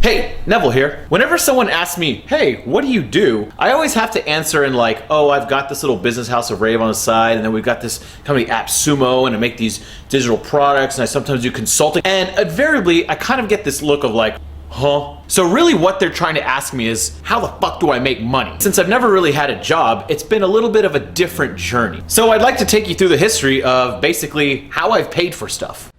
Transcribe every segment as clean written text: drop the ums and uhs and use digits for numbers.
Hey, Neville here. Whenever someone asks me, hey, what do you do? I always have to answer in like, oh, I've got this little business House of Rave on the side, and then we've got this company AppSumo, and I make these digital products, and I sometimes do consulting. And invariably, I kind of get this look of like, huh? So really what they're trying to ask me is, how the fuck do I make money? Since I've never really had a job, it's been a little bit of a different journey. So I'd like to take you through the history of basically how I've paid for stuff.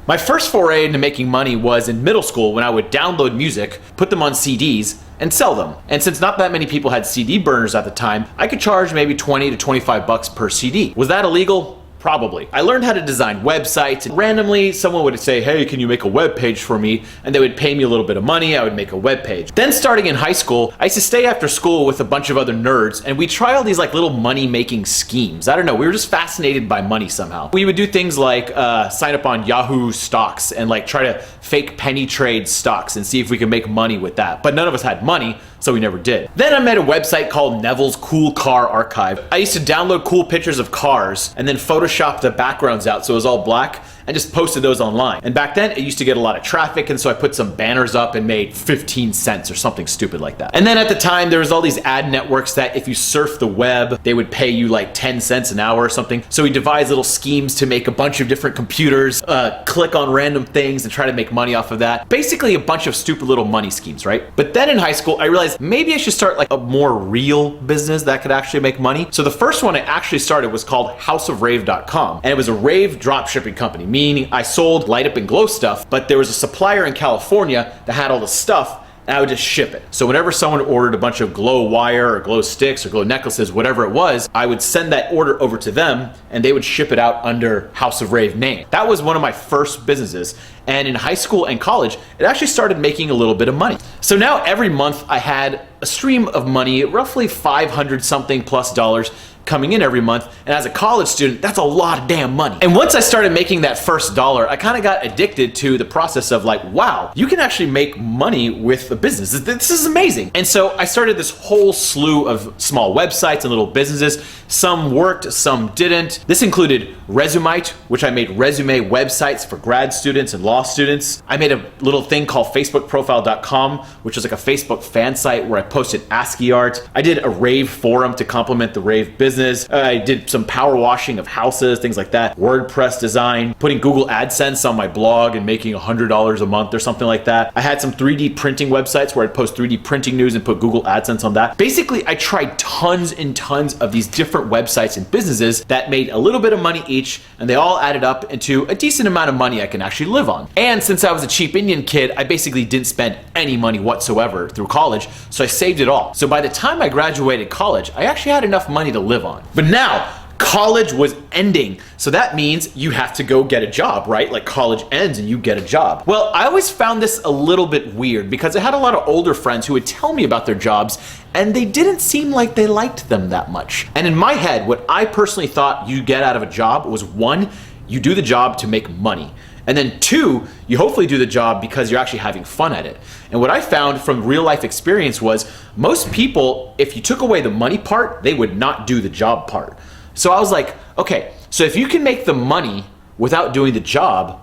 My first foray into making money was in middle school when I would download music, put them on CDs, and sell them. And since not that many people had CD burners at the time, I could charge maybe 20 to 25 bucks per CD. Was that illegal? Probably. I learned how to design websites, and randomly someone would say, hey, can you make a web page for me? And they would pay me a little bit of money, I would make a web page. Then starting in high school, I used to stay after school with a bunch of other nerds, and we'd try all these like little money making schemes. I don't know, we were just fascinated by money somehow. We would do things like sign up on Yahoo stocks and like try to fake penny trade stocks and see if we could make money with that. But none of us had money, so we never did. Then I made a website called Neville's Cool Car Archive. I used to download cool pictures of cars and then Photoshop the backgrounds out so it was all black and just posted those online. And back then it used to get a lot of traffic, and so I put some banners up and made 15 cents or something stupid like that. And then at the time there was all these ad networks that if you surf the web, they would pay you like 10 cents an hour or something. So we devised little schemes to make a bunch of different computers, click on random things and try to make money off of that. Basically a bunch of stupid little money schemes, right? But then in high school I realized maybe I should start like a more real business that could actually make money. So the first one I actually started was called houseofrave.com, and it was a rave dropshipping company, meaning I sold light up and glow stuff, but there was a supplier in California that had all the stuff, and I would just ship it. So whenever someone ordered a bunch of glow wire or glow sticks or glow necklaces, whatever it was, I would send that order over to them and they would ship it out under House of Rave name. That was one of my first businesses. And in high school and college, it actually started making a little bit of money. So now every month I had a stream of money, roughly 500 something plus dollars coming in every month, and as a college student, that's a lot of damn money. And once I started making that first dollar, I kind of got addicted to the process of like, wow, you can actually make money with a business. This is amazing. And so I started this whole slew of small websites and little businesses. Some worked, some didn't. This included Resumite, which I made resume websites for grad students and law students. I made a little thing called facebookprofile.com, which was like a Facebook fan site where I posted ASCII art. I did a rave forum to complement the rave business. I did some power washing of houses, things like that. WordPress design, putting Google AdSense on my blog and making $100 a month or something like that. I had some 3D printing websites where I'd post 3D printing news and put Google AdSense on that. Basically, I tried tons and tons of these different websites and businesses that made a little bit of money each, and they all added up into a decent amount of money I can actually live on. And since I was a cheap Indian kid, I basically didn't spend any money whatsoever through college, so I saved it all. So by the time I graduated college, I actually had enough money to live on. But now, college was ending, so that means you have to go get a job, right? Like college ends and you get a job. Well, I always found this a little bit weird because I had a lot of older friends who would tell me about their jobs and they didn't seem like they liked them that much. And in my head, what I personally thought you get out of a job was, one, you do the job to make money. And then two, you hopefully do the job because you're actually having fun at it. And what I found from real life experience was most people, if you took away the money part, they would not do the job part. So I was like, okay, so if you can make the money without doing the job,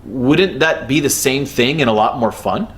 wouldn't that be the same thing and a lot more fun?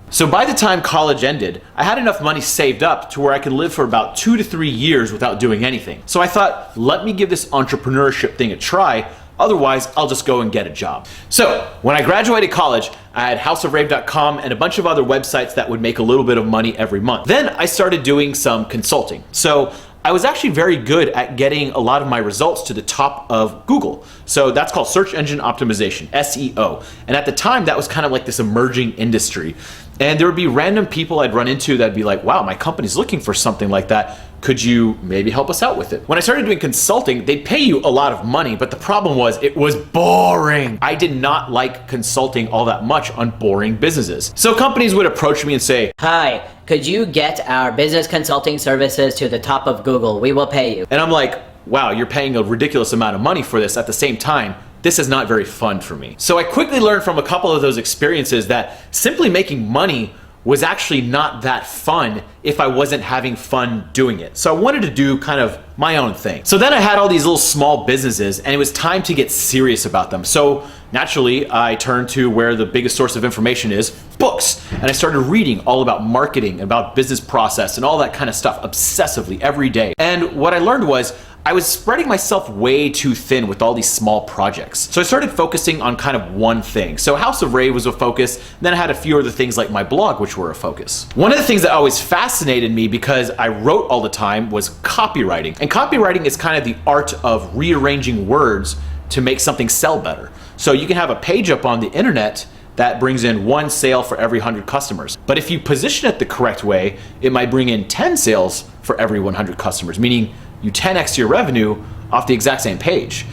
So by the time college ended, I had enough money saved up to where I could live for about 2 to 3 years without doing anything. So I thought, let me give this entrepreneurship thing a try. Otherwise, I'll just go and get a job. So when I graduated college, I had houseofrave.com and a bunch of other websites that would make a little bit of money every month. Then I started doing some consulting. So I was actually very good at getting a lot of my results to the top of Google. So that's called search engine optimization, SEO. And at the time, that was kind of like this emerging industry. And there would be random people I'd run into that'd be like, wow, my company's looking for something like that. Could you maybe help us out with it? When I started doing consulting, they'd pay you a lot of money, but the problem was it was boring. I did not like consulting all that much on boring businesses. So companies would approach me and say, hi, could you get our business consulting services to the top of Google? We will pay you. And I'm like, wow, you're paying a ridiculous amount of money for this. At the same time, this is not very fun for me. So I quickly learned from a couple of those experiences that simply making money was actually not that fun if I wasn't having fun doing it. So I wanted to do kind of my own thing. So then I had all these little small businesses and it was time to get serious about them. So naturally, I turned to where the biggest source of information is, books. And I started reading all about marketing, about business process and all that kind of stuff obsessively every day. And what I learned was I was spreading myself way too thin with all these small projects. So I started focusing on kind of one thing. So House of Rave was a focus, then I had a few other things like my blog, which were a focus. One of the things that always fascinated me because I wrote all the time was copywriting. And copywriting is kind of the art of rearranging words to make something sell better. So you can have a page up on the internet that brings in 1 sale for every 100 customers. But if you position it the correct way, it might bring in 10 sales for every 100 customers, meaning you 10x your revenue off the exact same page.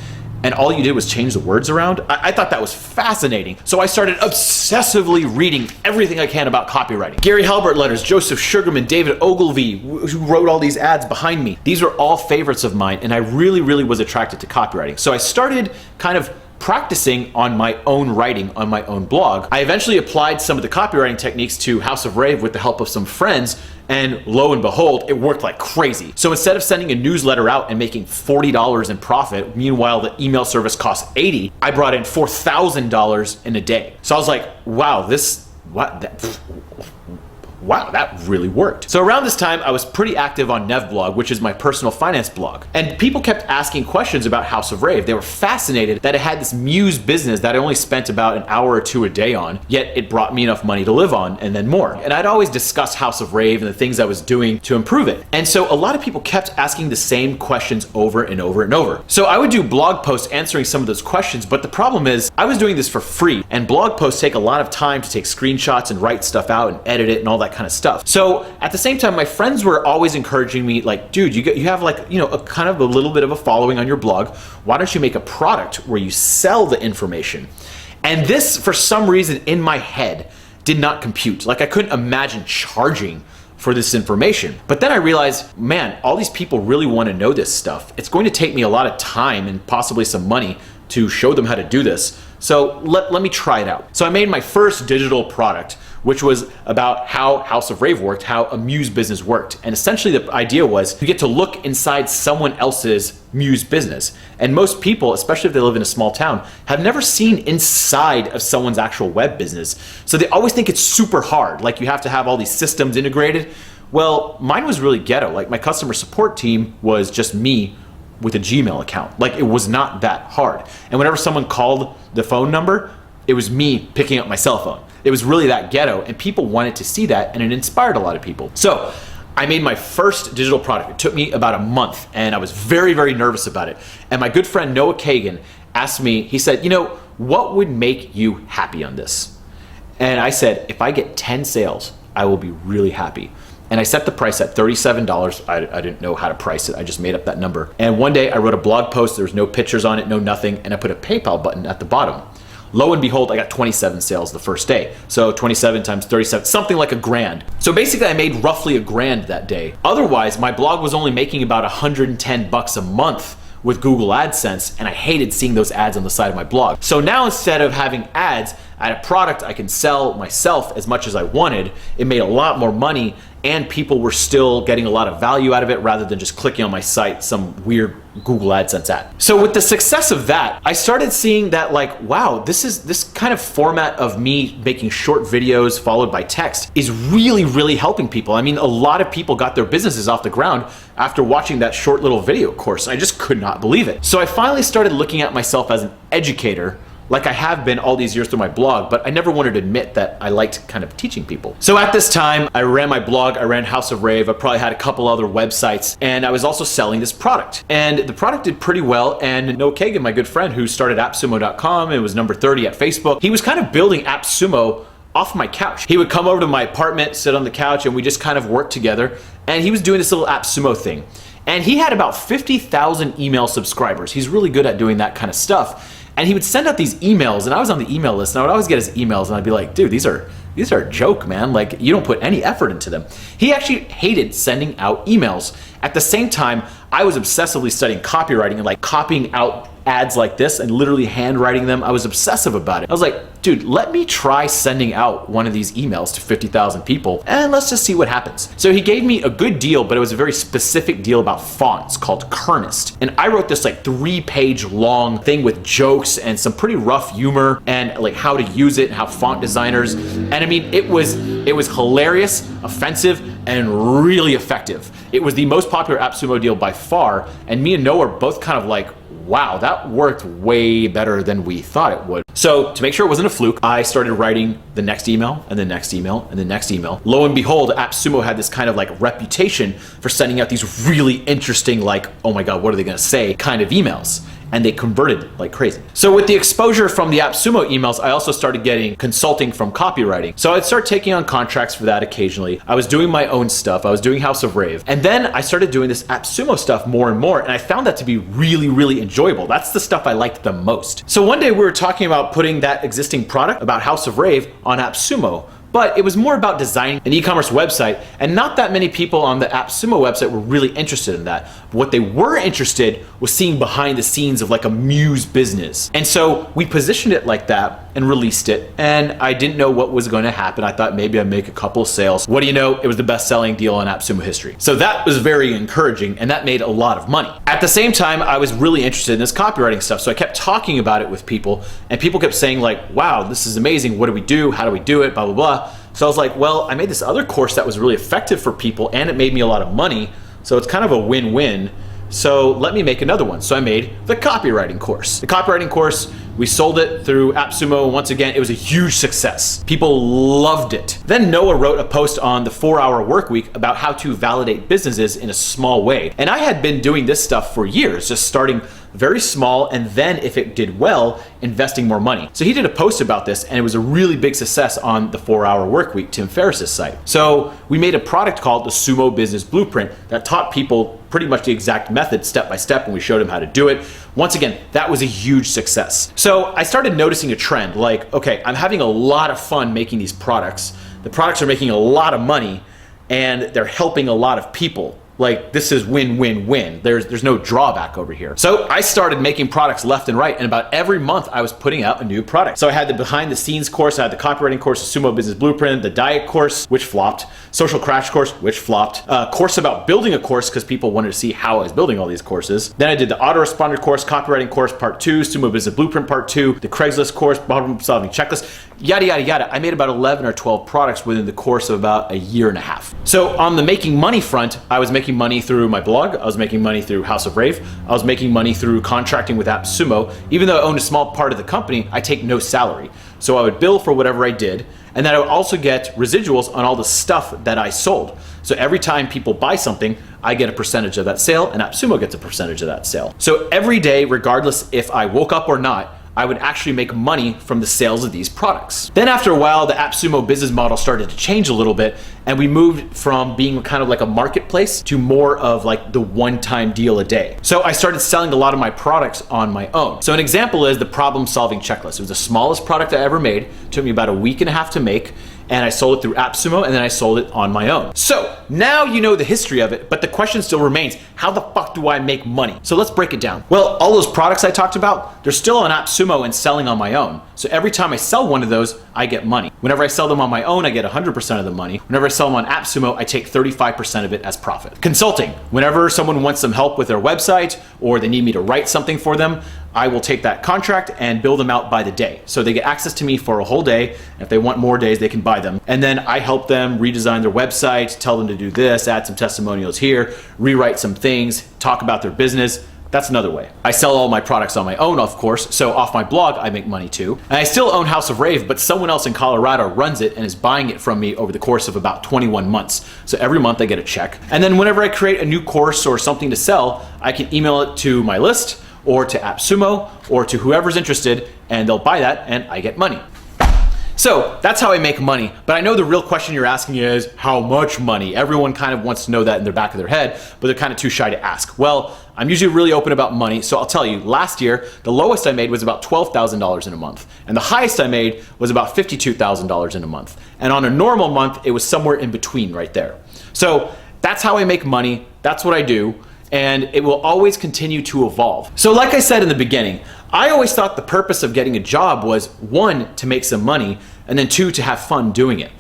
And all you did was change the words around. I thought that was fascinating. So I started obsessively reading everything I can about copywriting. Gary Halbert letters, Joseph Sugarman, David Ogilvy, who wrote all these ads behind me. These are all favorites of mine, and I really was attracted to copywriting. So I started kind of practicing on my own writing on my own blog. I eventually applied some of the copywriting techniques to House of Rave with the help of some friends, and lo and behold, it worked like crazy. So instead of sending a newsletter out and making $40 in profit, meanwhile the email service costs $80, I brought in $4,000 in a day. So I was like, wow, wow, that really worked. So around this time, I was pretty active on Nevblog, which is my personal finance blog. And people kept asking questions about House of Rave. They were fascinated that it had this Muse business that I only spent about an hour or two a day on, yet it brought me enough money to live on and then more. And I'd always discuss House of Rave and the things I was doing to improve it. And so a lot of people kept asking the same questions over and over and over. So I would do blog posts answering some of those questions, but the problem is I was doing this for free, and blog posts take a lot of time to take screenshots and write stuff out and edit it and all that kind of stuff. So at the same time, my friends were always encouraging me, like, dude, you have like, a kind of a little bit of a following on your blog. Why don't you make a product where you sell the information? And this, for some reason in my head, did not compute. Like I couldn't imagine charging for this information. But then I realized, man, all these people really want to know this stuff. It's going to take me a lot of time and possibly some money to show them how to do this. So let me try it out. So I made my first digital product, which was about how House of Rave worked, how a Muse business worked. And essentially the idea was you get to look inside someone else's Muse business. And most people, especially if they live in a small town, have never seen inside of someone's actual web business. So they always think it's super hard, like you have to have all these systems integrated. Well, mine was really ghetto. Like my customer support team was just me with a Gmail account. Like it was not that hard. And whenever someone called the phone number, it was me picking up my cell phone. It was really that ghetto, and people wanted to see that, and it inspired a lot of people. So I made my first digital product. It took me about a month, and I was very nervous about it. And my good friend Noah Kagan asked me, he said, what would make you happy on this? And I said, if I get 10 sales, I will be really happy. And I set the price at $37. I didn't know how to price it. I just made up that number. And one day I wrote a blog post. There was no pictures on it, no nothing. And I put a PayPal button at the bottom. Lo and behold, I got 27 sales the first day. So 27 times 37, something like $1,000. So basically I made roughly $1,000 that day. Otherwise, my blog was only making about 110 bucks a month with Google AdSense, and I hated seeing those ads on the side of my blog. So now instead of having ads, I had a product I can sell myself as much as I wanted. It made a lot more money, and people were still getting a lot of value out of it rather than just clicking on my site, some weird Google AdSense ad. So with the success of that, I started seeing that like, wow, this kind of format of me making short videos followed by text is really helping people. I mean, a lot of people got their businesses off the ground after watching that short little video course. I just could not believe it. So I finally started looking at myself as an educator, like I have been all these years through my blog, but I never wanted to admit that I liked kind of teaching people. So at this time, I ran my blog, I ran House of Rave, I probably had a couple other websites, and I was also selling this product. And the product did pretty well, and Noah Kagan, my good friend who started AppSumo.com, it was number 30 at Facebook, he was kind of building AppSumo off my couch. He would come over to my apartment, sit on the couch, and we just kind of worked together, and he was doing this little AppSumo thing. And he had about 50,000 email subscribers. He's really good at doing that kind of stuff. And he would send out these emails, and I was on the email list, and I would always get his emails, and I'd be like, dude, these are a joke, man. Like, you don't put any effort into them. He actually hated sending out emails. At the same time, I was obsessively studying copywriting and like copying out ads like this and literally handwriting them. I was obsessive about it. I was like, dude, let me try sending out one of these emails to 50,000 people and let's just see what happens. So he gave me a good deal, but it was a very specific deal about fonts called Kernest. And I wrote this like 3-page long thing with jokes and some pretty rough humor and like how to use it and how font designers. And I mean, it was hilarious, offensive, and really effective. It was the most popular AppSumo deal by far. And me and Noah are both kind of like, wow, that worked way better than we thought it would. So to make sure it wasn't a fluke, I started writing the next email and the next email and the next email. Lo and behold, AppSumo had this kind of like reputation for sending out these really interesting, like, oh my God, what are they gonna say kind of emails. And they converted like crazy. So with the exposure from the AppSumo emails, I also started getting consulting from copywriting. So I'd start taking on contracts for that occasionally. I was doing my own stuff. I was doing House of Rave. And then I started doing this AppSumo stuff more and more. And I found that to be really, really enjoyable. That's the stuff I liked the most. So one day we were talking about putting that existing product about House of Rave on AppSumo. But it was more about designing an e-commerce website, and not that many people on the AppSumo website were really interested in that. What they were interested was seeing behind the scenes of like a Muse business. And so we positioned it like that and released it, and I didn't know what was going to happen. I thought maybe I'd make a couple of sales. What do you know? It was the best-selling deal in AppSumo history. So that was very encouraging, and that made a lot of money. At the same time, I was really interested in this copywriting stuff, so I kept talking about it with people, and people kept saying like, wow, this is amazing. What do we do? How do we do it? Blah, blah, blah. So I was like, well, I made this other course that was really effective for people and it made me a lot of money. So it's kind of a win-win. So let me make another one. So I made the copywriting course. The copywriting course, we sold it through AppSumo. Once again, it was a huge success. People loved it. Then Noah wrote a post on the 4-Hour Workweek about how to validate businesses in a small way. And I had been doing this stuff for years, just starting very small, and then if it did well, investing more money. So he did a post about this, and it was a really big success on the 4-Hour Workweek, Tim Ferriss's site. So we made a product called the Sumo Business Blueprint that taught people pretty much the exact method step by step, and we showed them how to do it. Once again, that was a huge success. So I started noticing a trend, like, okay, I'm having a lot of fun making these products. The products are making a lot of money, and they're helping a lot of people. Like, this is win-win-win. There's no drawback over here. So I started making products left and right, and about every month I was putting out a new product. So I had the behind the scenes course, I had the copywriting course, the Sumo Business Blueprint, the diet course, which flopped, social crash course, which flopped, course about building a course because people wanted to see how I was building all these courses. Then I did the autoresponder course, copywriting course part 2, Sumo Business Blueprint part 2, the Craigslist course, problem solving checklist, yada, yada, yada. I made about 11 or 12 products within the course of about a year and a half. So on the making money front, I was making money through my blog, I was making money through House of Rave, I was making money through contracting with AppSumo. Even though I owned a small part of the company, I take no salary. So I would bill for whatever I did, and then I would also get residuals on all the stuff that I sold. So every time people buy something, I get a percentage of that sale, and AppSumo gets a percentage of that sale. So every day, regardless if I woke up or not, I would actually make money from the sales of these products. Then after a while, the AppSumo business model started to change a little bit, and we moved from being kind of like a marketplace to more of like the one-time deal a day. So I started selling a lot of my products on my own. So an example is the problem solving checklist. It was the smallest product I ever made. It took me about a week and a half to make, and I sold it through AppSumo, and then I sold it on my own. So now you know the history of it, but the question still remains, how the fuck do I make money? So let's break it down. Well, all those products I talked about, they're still on AppSumo and selling on my own. So every time I sell one of those, I get money. Whenever I sell them on my own, I get 100% of the money. Whenever I sell them on AppSumo, I take 35% of it as profit. Consulting. Whenever someone wants some help with their website or they need me to write something for them, I will take that contract and bill them out by the day. So they get access to me for a whole day. If they want more days, they can buy them. And then I help them redesign their website, tell them to do this, add some testimonials here, rewrite some things, talk about their business. That's another way. I sell all my products on my own, of course, so off my blog, I make money too. And I still own House of Rave, but someone else in Colorado runs it and is buying it from me over the course of about 21 months. So every month I get a check. And then whenever I create a new course or something to sell, I can email it to my list or to AppSumo or to whoever's interested, and they'll buy that and I get money. So that's how I make money. But I know the real question you're asking is how much money? Everyone kind of wants to know that in the back of their head, but they're kind of too shy to ask. Well, I'm usually really open about money, so I'll tell you, last year, the lowest I made was about $12,000 in a month, and the highest I made was about $52,000 in a month. And on a normal month, it was somewhere in between right there. So that's how I make money, that's what I do, and it will always continue to evolve. So like I said in the beginning, I always thought the purpose of getting a job was 1, to make some money, and then 2, to have fun doing it.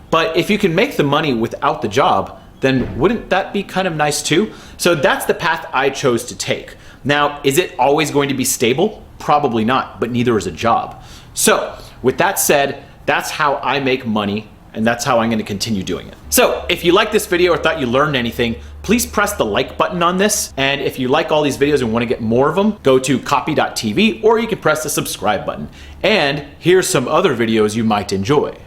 But if you can make the money without the job, then wouldn't that be kind of nice too? So that's the path I chose to take. Now, is it always going to be stable? Probably not, but neither is a job. So with that said, that's how I make money, and that's how I'm going to continue doing it. So if you liked this video or thought you learned anything, please press the like button on this. And if you like all these videos and want to get more of them, go to copy.tv, or you can press the subscribe button. And here's some other videos you might enjoy.